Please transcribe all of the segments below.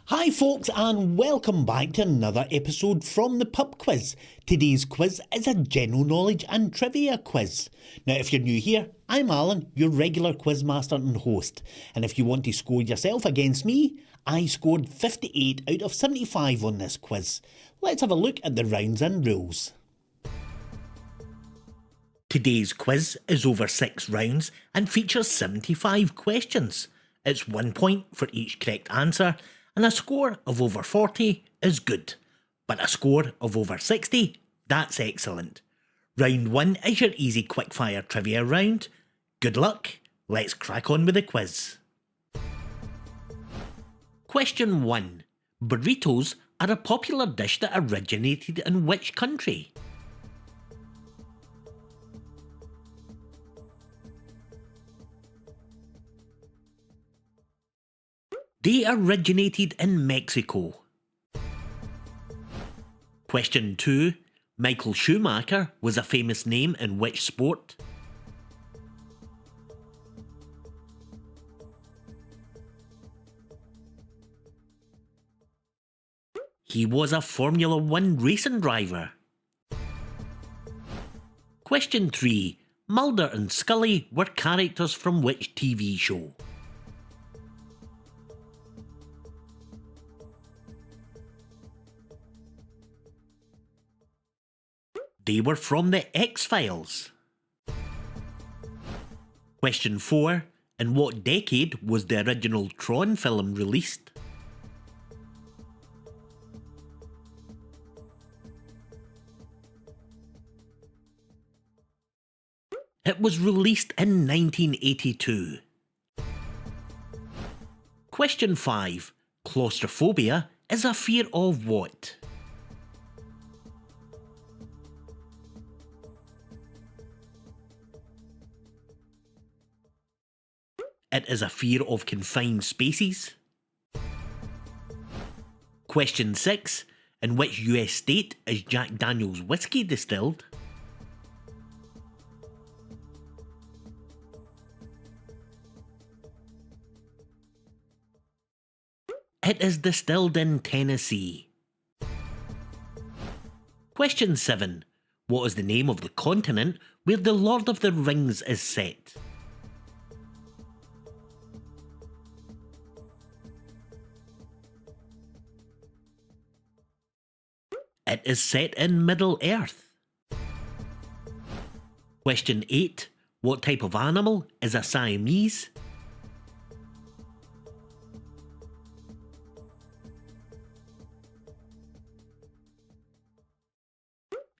Hi folks, and welcome back to another episode from the Pub Quiz. Today's quiz is a general knowledge and trivia quiz. Now if you're new here, I'm Alan, your regular quizmaster and host, and if you want to score yourself against me, I scored 58 out of 75 on this quiz. Let's have a look at the rounds and rules. Today's quiz is over 6 rounds and features 75 questions. It's 1 point for each correct answer, and a score of over 40 is good, but a score of over 60, that's excellent. Round 1 is your easy quickfire trivia round. Good luck, let's crack on with the quiz. Question 1. Burritos are a popular dish that originated in which country? They originated in Mexico. Question 2. Michael Schumacher was a famous name in which sport? He was a Formula 1 racing driver. Question 3. Mulder and Scully were characters from which TV show? They were from the X-Files. Question 4. In what decade was the original Tron film released? It was released in 1982. Question 5. Claustrophobia is a fear of what? It is a fear of confined spaces. Question 6. In which US state is Jack Daniel's whiskey distilled? It is distilled in Tennessee. Question 7. What is the name of the continent where the Lord of the Rings is set? It is set in Middle-earth. Question 8. What type of animal is a Siamese?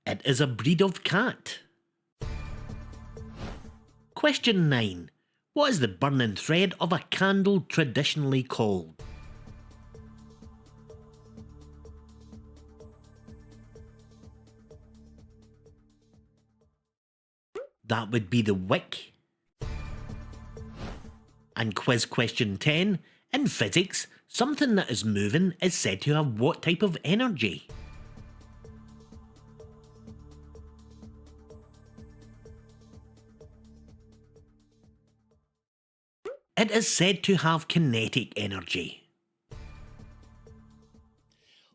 It is a breed of cat. Question 9. What is the burning thread of a candle traditionally called? That would be the wick. And quiz question 10. In physics, something that is moving is said to have what type of energy? It is said to have kinetic energy.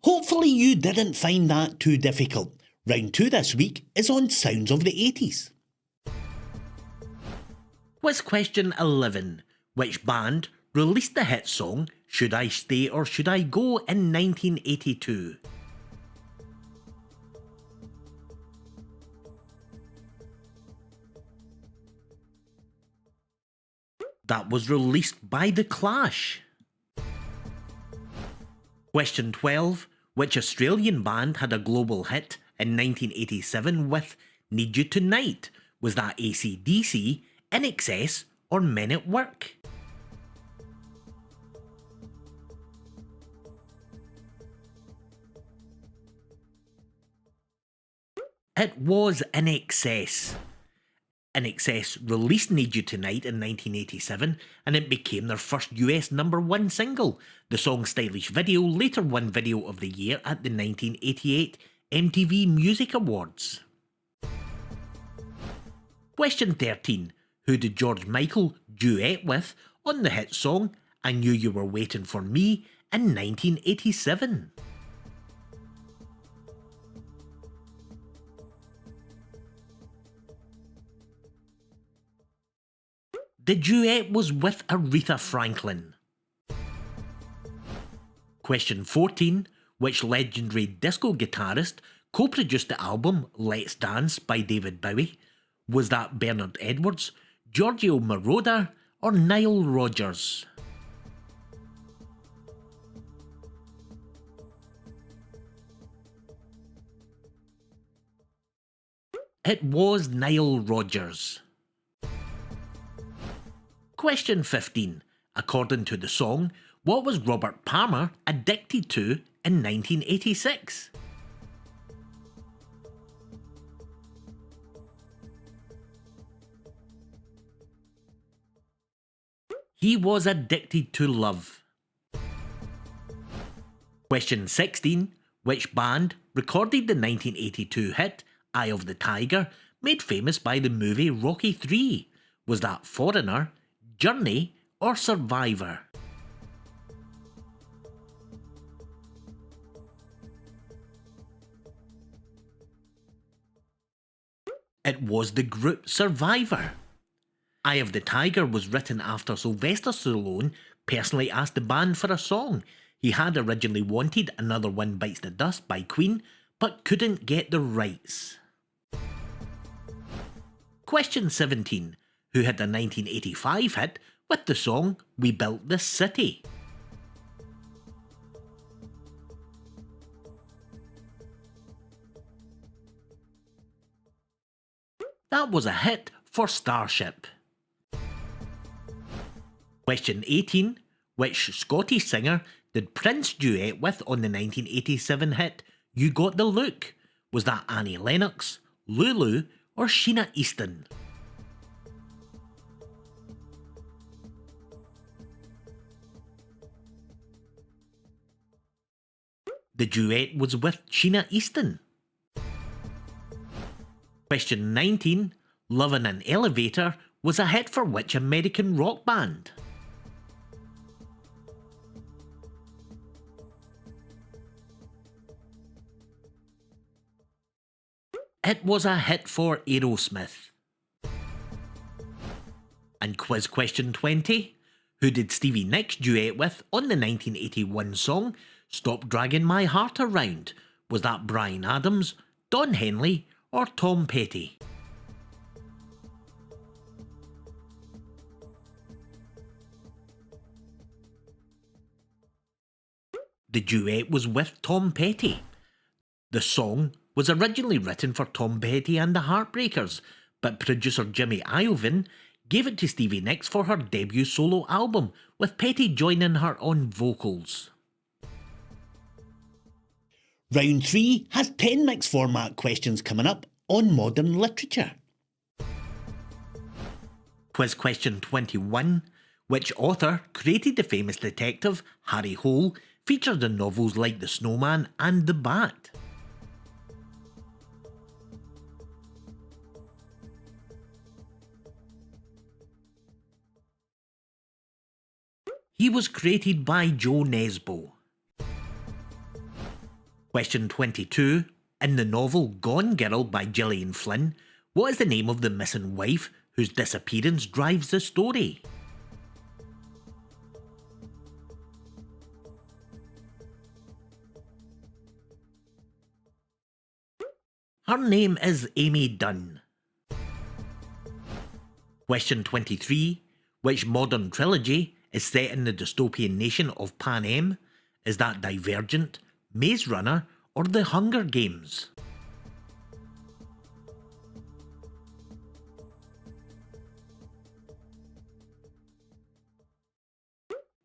Hopefully you didn't find that too difficult. Round 2 this week is on sounds of the 80s. Quiz question 11. Which band released the hit song Should I Stay or Should I Go in 1982? That was released by The Clash. Question 12. Which Australian band had a global hit in 1987 with Need You Tonight? Was that AC/DC, INXS or Men at Work? It was INXS. INXS released Need You Tonight in 1987 and it became their first US #1 single. The song's stylish video later won Video of the Year at the 1988 MTV Music Awards. Question 13. Who did George Michael duet with on the hit song I Knew You Were Waiting For Me in 1987? The duet was with Aretha Franklin. Question 14. Which legendary disco guitarist co-produced the album Let's Dance by David Bowie? Was that Bernard Edwards, Giorgio Moroder, or Nile Rodgers? It was Nile Rodgers. Question 15. According to the song, what was Robert Palmer addicted to in 1986? He was addicted to love. Question 16. Which band recorded the 1982 hit Eye of the Tiger, made famous by the movie Rocky III? Was that Foreigner, Journey, or Survivor? It was the group Survivor. Eye of the Tiger was written after Sylvester Stallone personally asked the band for a song. He had originally wanted Another One Bites the Dust by Queen, but couldn't get the rights. Question 17. Who had the 1985 hit with the song We Built This City? That was a hit for Starship. Question 18. Which Scottish singer did Prince duet with on the 1987 hit You Got the Look? Was that Annie Lennox, Lulu, or Sheena Easton? The duet was with Sheena Easton. Question 19. Love in an Elevator was a hit for which American rock band? It was a hit for Aerosmith. And quiz question 20. Who did Stevie Nicks duet with on the 1981 song Stop Dragging My Heart Around? Was that Bryan Adams, Don Henley, or Tom Petty? The duet was with Tom Petty. The song was originally written for Tom Petty and the Heartbreakers, but producer Jimmy Iovine gave it to Stevie Nicks for her debut solo album, with Petty joining her on vocals. Round 3 has 10 mixed format questions coming up on modern literature. Quiz question 21. Which author created the famous detective Harry Hole, featured in novels like The Snowman and The Bat? He was created by Joe Nesbo. Question 22. In the novel Gone Girl by Gillian Flynn, what is the name of the missing wife whose disappearance drives the story? Her name is Amy Dunn. Question 23. Which modern trilogy is set in the dystopian nation of Panem? Is that Divergent, Maze Runner, or The Hunger Games?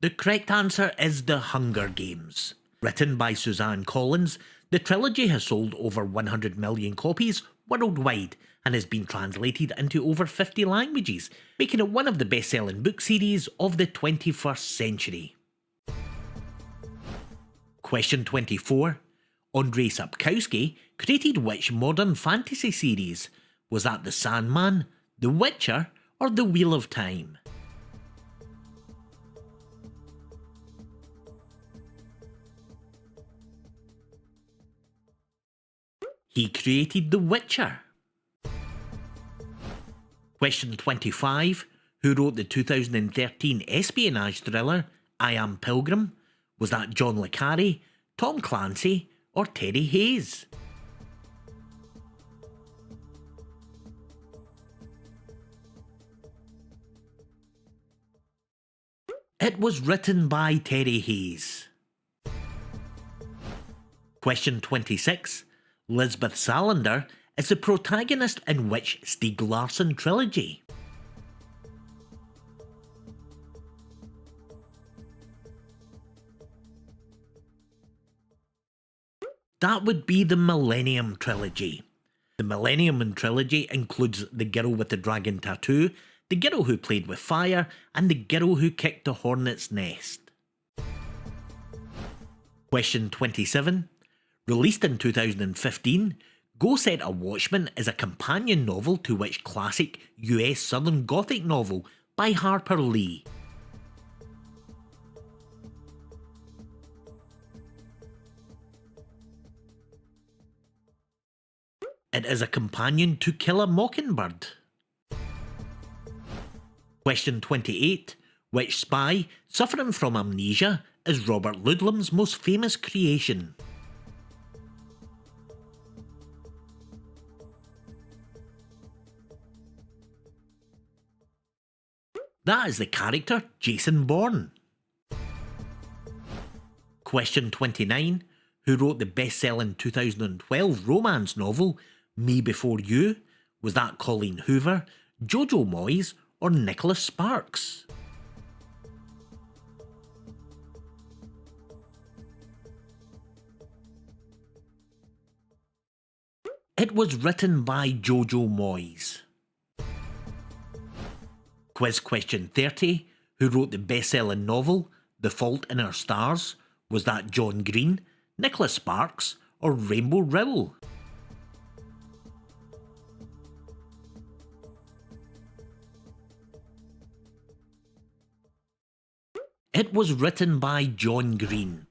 The correct answer is The Hunger Games. Written by Suzanne Collins, the trilogy has sold over 100 million copies worldwide and has been translated into over 50 languages, making it one of the best-selling book series of the 21st century. Question 24. Andrzej Sapkowski created which modern fantasy series? Was that The Sandman, The Witcher, or The Wheel of Time? He created The Witcher. Question 25. Who wrote the 2013 espionage thriller I Am Pilgrim? Was that John le Carre, Tom Clancy, or Terry Hayes? It was written by Terry Hayes. Question 26. Lisbeth Salander is the protagonist in which Stieg Larsson trilogy? That would be the Millennium Trilogy. The Millennium Trilogy includes The Girl with the Dragon Tattoo, The Girl Who Played with Fire, and The Girl Who Kicked the Hornet's Nest. Question 27. Released in 2015, Go Set a Watchman is a companion novel to which classic US Southern Gothic novel by Harper Lee? It is a companion to Kill a Mockingbird. Question 28. Which spy, suffering from amnesia, is Robert Ludlum's most famous creation? That is the character Jason Bourne. Question 29. Who wrote the best-selling 2012 romance novel Me Before You? Was that Colleen Hoover, Jojo Moyes, or Nicholas Sparks? It was written by Jojo Moyes. Quiz question 30. Who wrote the best-selling novel The Fault in Our Stars? Was that John Green, Nicholas Sparks, or Rainbow Rowell? It was written by John Green.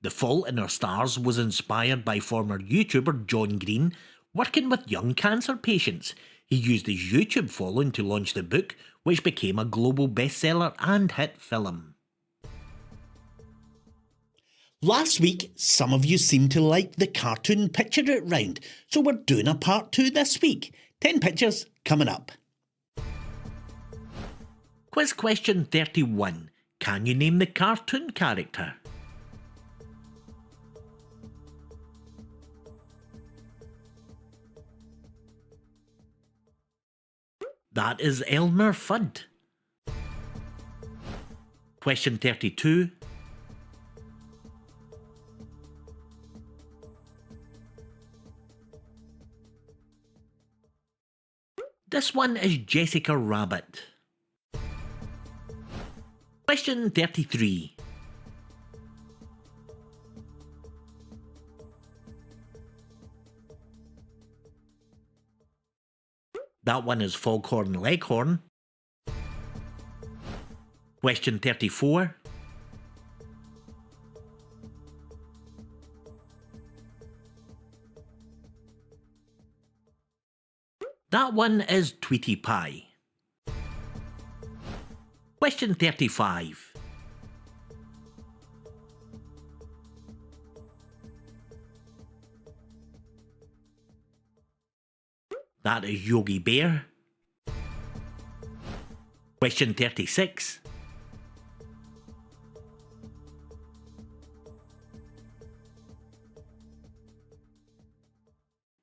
The Fault in Our Stars was inspired by former YouTuber John Green working with young cancer patients. He used his YouTube following to launch the book, which became a global bestseller and hit film. Last week, some of you seemed to like the cartoon picture it round, so we're doing a part 2 this week. 10 pictures coming up. Quiz question 31. Can you name the cartoon character? That is Elmer Fudd. Question 32. This one is Jessica Rabbit. Question 33. That one is Foghorn Leghorn. Question 34. That one is Tweety Pie. Question 35. That is Yogi Bear. Question 36.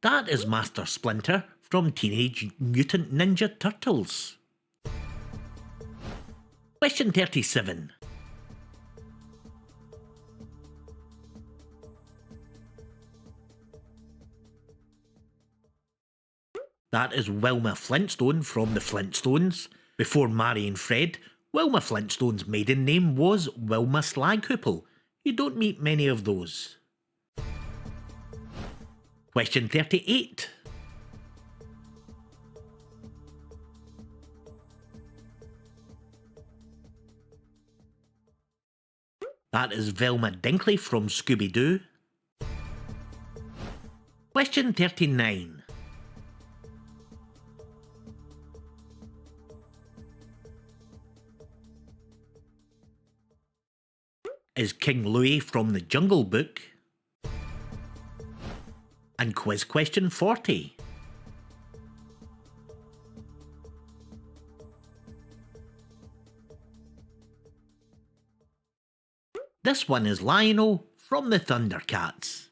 That is Master Splinter from Teenage Mutant Ninja Turtles. Question 37. That is Wilma Flintstone from the Flintstones. Before marrying Fred, Wilma Flintstone's maiden name was Wilma Slaghoople. You don't meet many of those. Question 38. That is Velma Dinkley from Scooby-Doo. Question 39. Is King Louis from the Jungle Book? And quiz question 40. This one is Lionel from the Thundercats.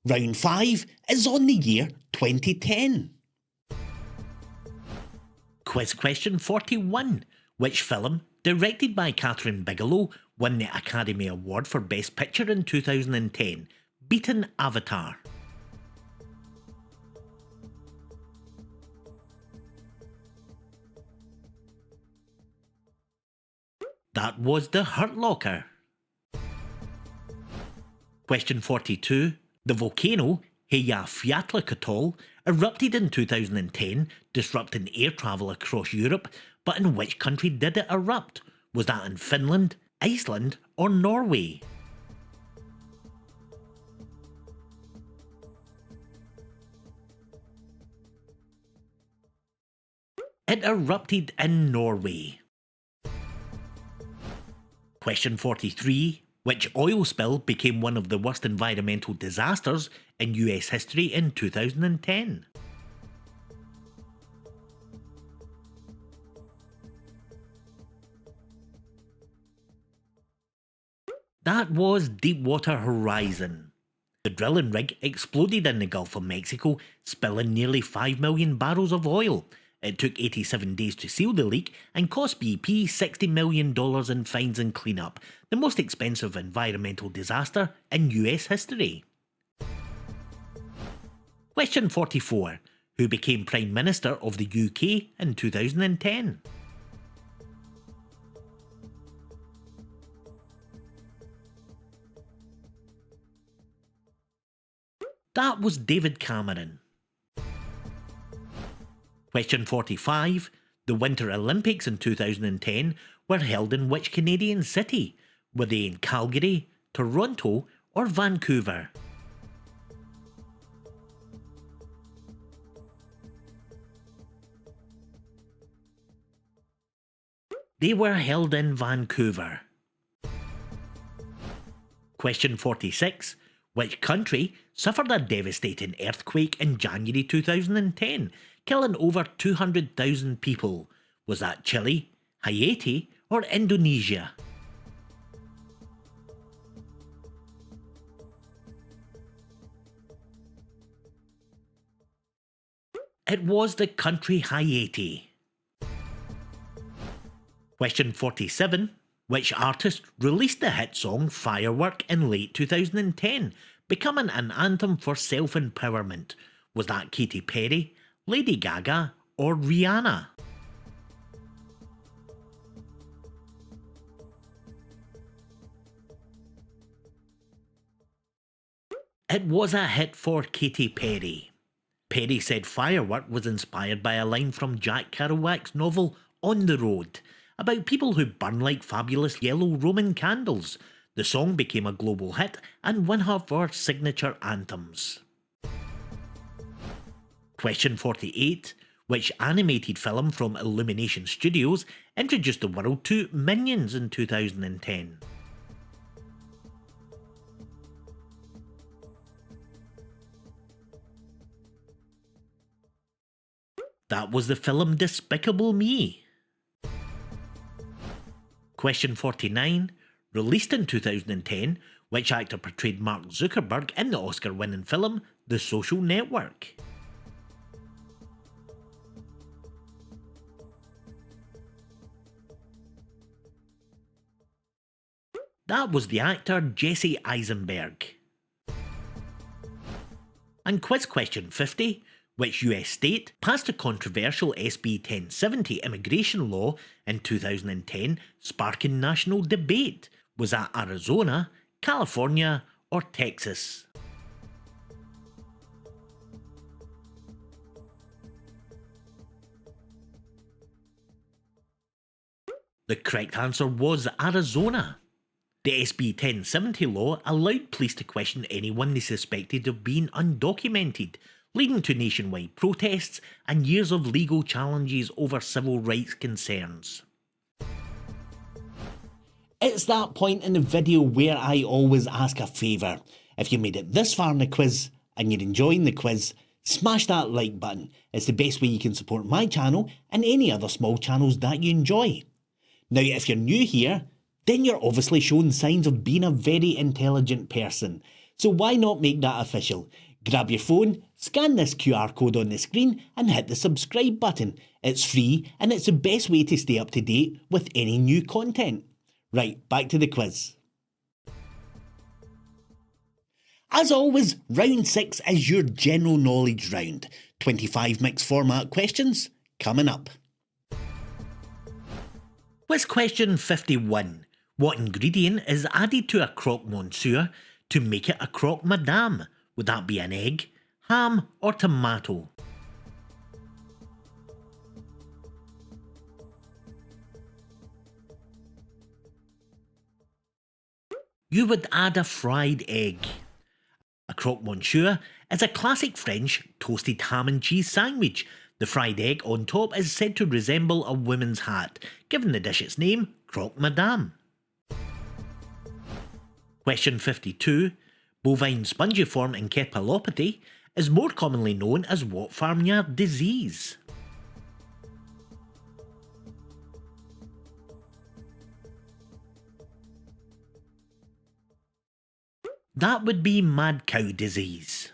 Round 5 is on the year 2010. Quiz question 41. Which film, directed by Catherine Bigelow, won the Academy Award for Best Picture in 2010, beating Avatar? That was The Hurt Locker. Question 42. The volcano Eyjafjallajökull erupted in 2010, disrupting air travel across Europe, but in which country did it erupt? Was that in Finland, Iceland or Norway? It erupted in Norway. Question 43. Which oil spill became one of the worst environmental disasters in US history in 2010? That was Deepwater Horizon. The drilling rig exploded in the Gulf of Mexico, spilling nearly 5 million barrels of oil. It took 87 days to seal the leak and cost BP $60 million in fines and cleanup, the most expensive environmental disaster in US history. Question 44. Who became Prime Minister of the UK in 2010? That was David Cameron. Question 45. The Winter Olympics in 2010 were held in which Canadian city? Were they in Calgary, Toronto or Vancouver? They were held in Vancouver. Question 46. Which country suffered a devastating earthquake in January 2010, killing over 200,000 people? Was that Chile, Haiti or Indonesia? It was the country Haiti. Question 47. Which artist released the hit song Firework in late 2010, becoming an anthem for self-empowerment? Was that Katy Perry, Lady Gaga or Rihanna? It was a hit for Katy Perry. Perry said Firework was inspired by a line from Jack Kerouac's novel On the Road, about people who burn like fabulous yellow Roman candles. The song became a global hit and one of her signature anthems. Question 48. Which animated film from Illumination Studios introduced the world to Minions in 2010? That was the film Despicable Me. Question 49. Released in 2010, which actor portrayed Mark Zuckerberg in the Oscar-winning film The Social Network? That was the actor Jesse Eisenberg. And quiz question 50. Which US state passed a controversial SB 1070 immigration law in 2010, sparking national debate? Was that Arizona, California or Texas? The correct answer was Arizona. The SB 1070 law allowed police to question anyone they suspected of being undocumented, leading to nationwide protests and years of legal challenges over civil rights concerns. It's that point in the video where I always ask a favour. If you made it this far in the quiz and you're enjoying the quiz, smash that like button. It's the best way you can support my channel and any other small channels that you enjoy. Now, if you're new here, then you're obviously showing signs of being a very intelligent person. So why not make that official? Grab your phone, scan this QR code on the screen and hit the subscribe button. It's free and it's the best way to stay up to date with any new content. Right, back to the quiz. As always, round 6 is your general knowledge round. 25 mixed format questions coming up. Quiz question 51. What ingredient is added to a croque monsieur to make it a croque madame? Would that be an egg, ham or tomato? You would add a fried egg. A croque monsieur is a classic French toasted ham and cheese sandwich. The fried egg on top is said to resemble a woman's hat, giving the dish its name, croque madame. Question 52. Bovine spongiform encephalopathy is more commonly known as what farmyard disease? That would be mad cow disease.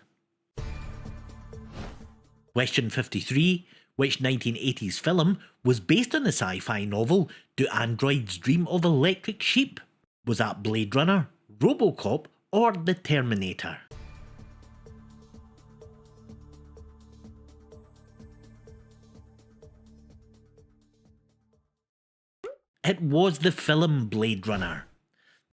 Question 53. Which 1980s film was based on the sci-fi novel Do Androids Dream of Electric Sheep? Was that Blade Runner, Robocop or The Terminator? It was the film Blade Runner.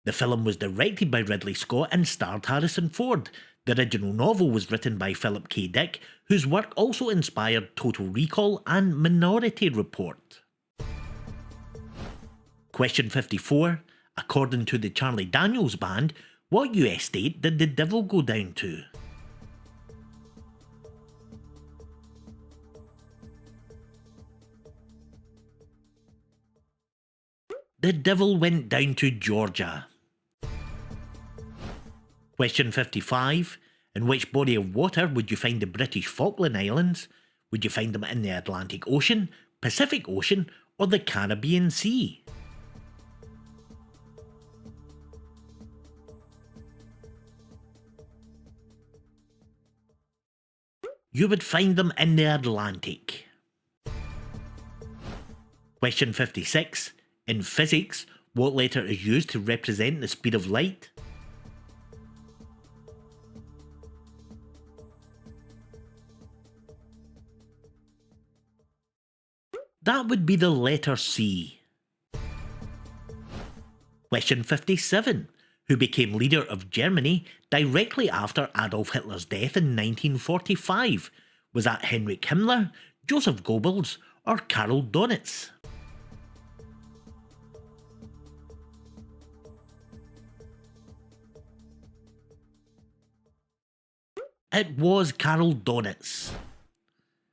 The film was directed by Ridley Scott and starred Harrison Ford. The original novel was written by Philip K. Dick, whose work also inspired Total Recall and Minority Report. Question 54. According to the Charlie Daniels Band, what US state did the devil go down to? The devil went down to Georgia. Question 55. In which body of water would you find the British Falkland Islands? Would you find them in the Atlantic Ocean, Pacific Ocean or the Caribbean Sea? You would find them in the Atlantic. Question 56. In physics, what letter is used to represent the speed of light? That would be the letter C. Question 57. Who became leader of Germany directly after Adolf Hitler's death in 1945? Was that Heinrich Himmler, Joseph Goebbels or Karl Donitz? It was Karl Donitz.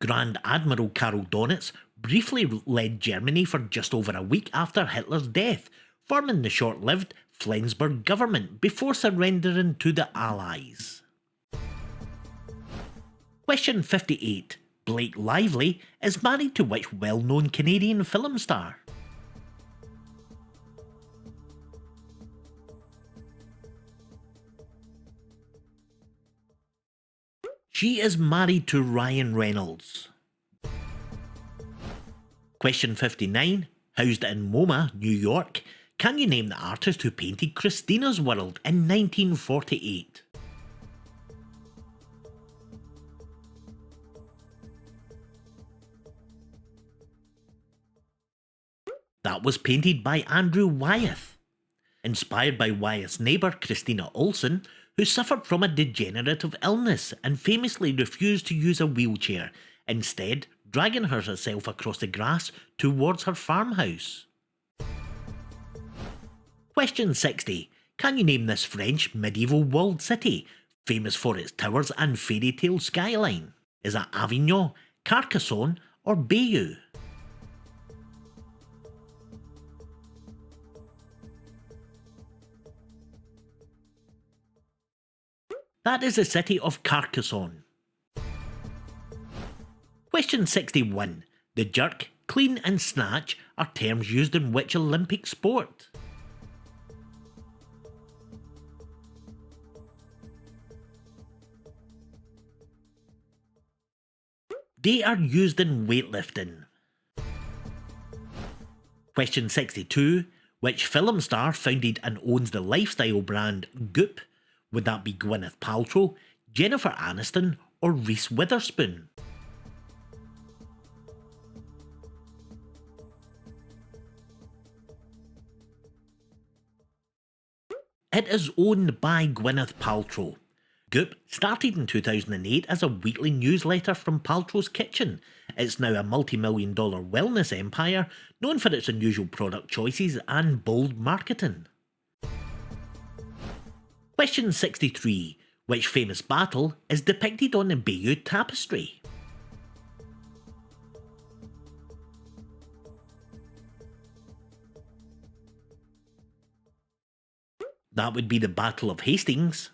Grand Admiral Karl Donitz briefly led Germany for just over a week after Hitler's death, forming the short-lived Flensburg government before surrendering to the Allies. Question 58. Blake Lively is married to which well-known Canadian film star? She is married to Ryan Reynolds. Question 59. Housed in MoMA, New York, can you name the artist who painted Christina's World in 1948? That was painted by Andrew Wyeth. Inspired by Wyeth's neighbour Christina Olsen, who suffered from a degenerative illness and famously refused to use a wheelchair, instead dragging herself across the grass towards her farmhouse. Question 60. Can you name this French medieval walled city, famous for its towers and fairy tale skyline? Is it Avignon, Carcassonne, or Bayeux? That is the city of Carcassonne. Question 61. The jerk, clean and snatch are terms used in which Olympic sport? They are used in weightlifting. Question 62. Which film star founded and owns the lifestyle brand Goop? Would that be Gwyneth Paltrow, Jennifer Aniston, or Reese Witherspoon? It is owned by Gwyneth Paltrow. Goop started in 2008 as a weekly newsletter from Paltrow's Kitchen. It's now a multi-million-dollar wellness empire known for its unusual product choices and bold marketing. Question 63. Which famous battle is depicted on the Bayeux Tapestry? That would be the Battle of Hastings.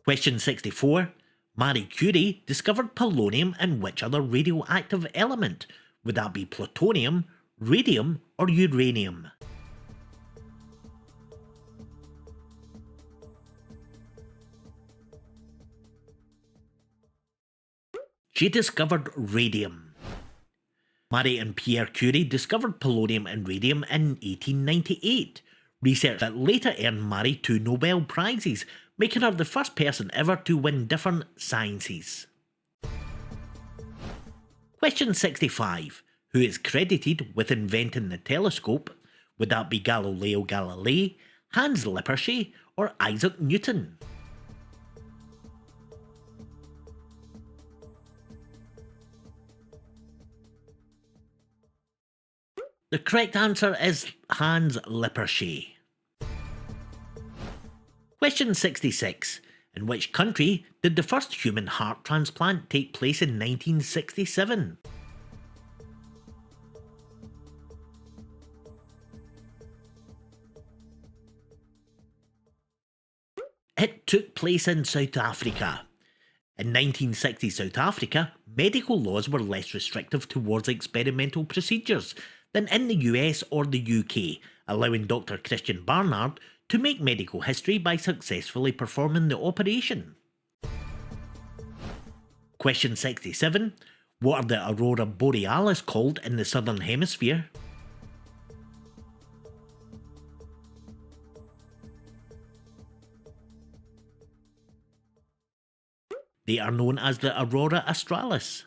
Question 64. Marie Curie discovered polonium in which other radioactive element? Would that be plutonium, radium, or uranium? She discovered radium. Marie and Pierre Curie discovered polonium and radium in 1898. Research that later earned Marie 2 Nobel Prizes, making her the first person ever to win different sciences. Question 65. Who is credited with inventing the telescope? Would that be Galileo Galilei, Hans Lippershey, or Isaac Newton? The correct answer is Hans Lippershey. Question 66. In which country did the first human heart transplant take place in 1967? It took place in South Africa. In 1960 South Africa, medical laws were less restrictive towards experimental procedures than in the US or the UK, allowing Dr. Christian Barnard to make medical history by successfully performing the operation. Question 67. What are the aurora borealis called in the southern hemisphere? They are known as the aurora australis.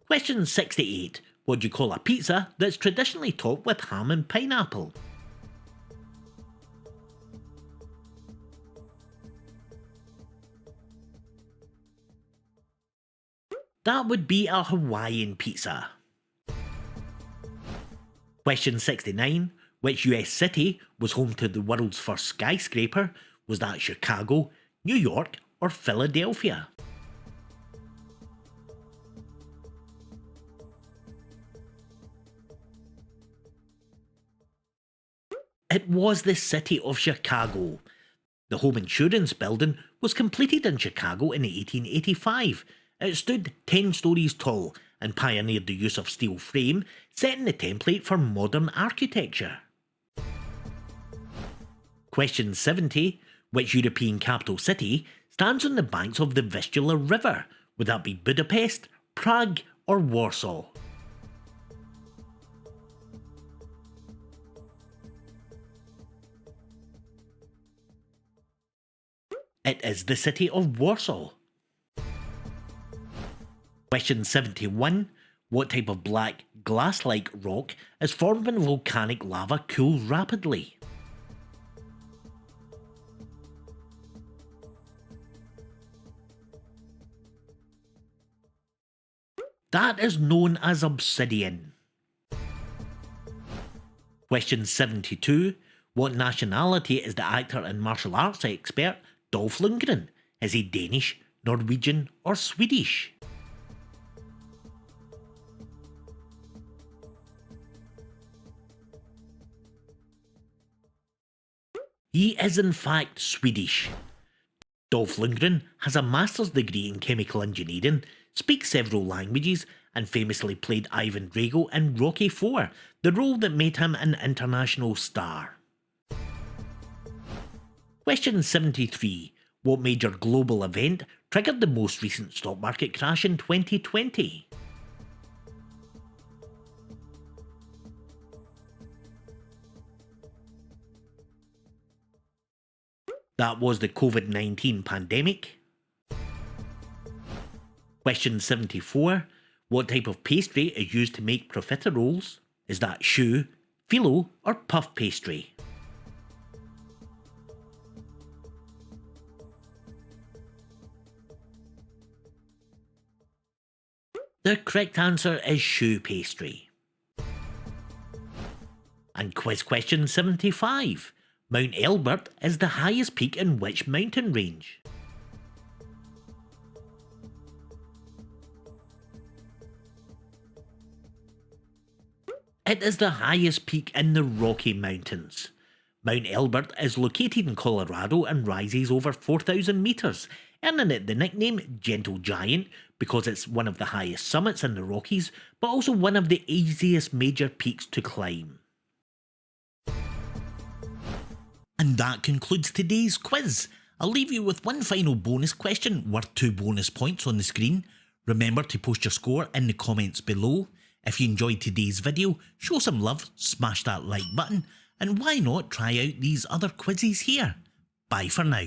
Question 68. What do you call a pizza that's traditionally topped with ham and pineapple? That would be a Hawaiian pizza. Question 69. Which US city was home to the world's first skyscraper? Was that Chicago, New York, or Philadelphia? It was the city of Chicago. The home insurance building was completed in Chicago in 1885. It stood 10 stories tall and pioneered the use of steel frame, setting the template for modern architecture. Question 70. Which European capital city stands on the banks of the Vistula River? Would that be Budapest, Prague, or Warsaw? It is the city of Warsaw. Question 71. What type of black, glass-like rock is formed when volcanic lava cools rapidly? That is known as obsidian. Question 72. What nationality is the actor and martial arts expert Dolph Lundgren? Is he Danish, Norwegian or Swedish? He is in fact Swedish. Dolph Lundgren has a master's degree in chemical engineering, speaks several languages, and famously played Ivan Drago in Rocky IV, the role that made him an international star. Question 73. What major global event triggered the most recent stock market crash in 2020? That was the COVID-19 pandemic. Question 74. What type of pastry is used to make profiteroles? Is that choux, phyllo or puff pastry? The correct answer is choux pastry. And quiz question 75. Mount Elbert is the highest peak in which mountain range? It is the highest peak in the Rocky Mountains. Mount Elbert is located in Colorado and rises over 4,000 metres, earning it the nickname Gentle Giant because it's one of the highest summits in the Rockies, but also one of the easiest major peaks to climb. And that concludes today's quiz. I'll leave you with one final bonus question worth 2 bonus points on the screen. Remember to post your score in the comments below. If you enjoyed today's video, show some love, smash that like button, and why not try out these other quizzes here? Bye for now.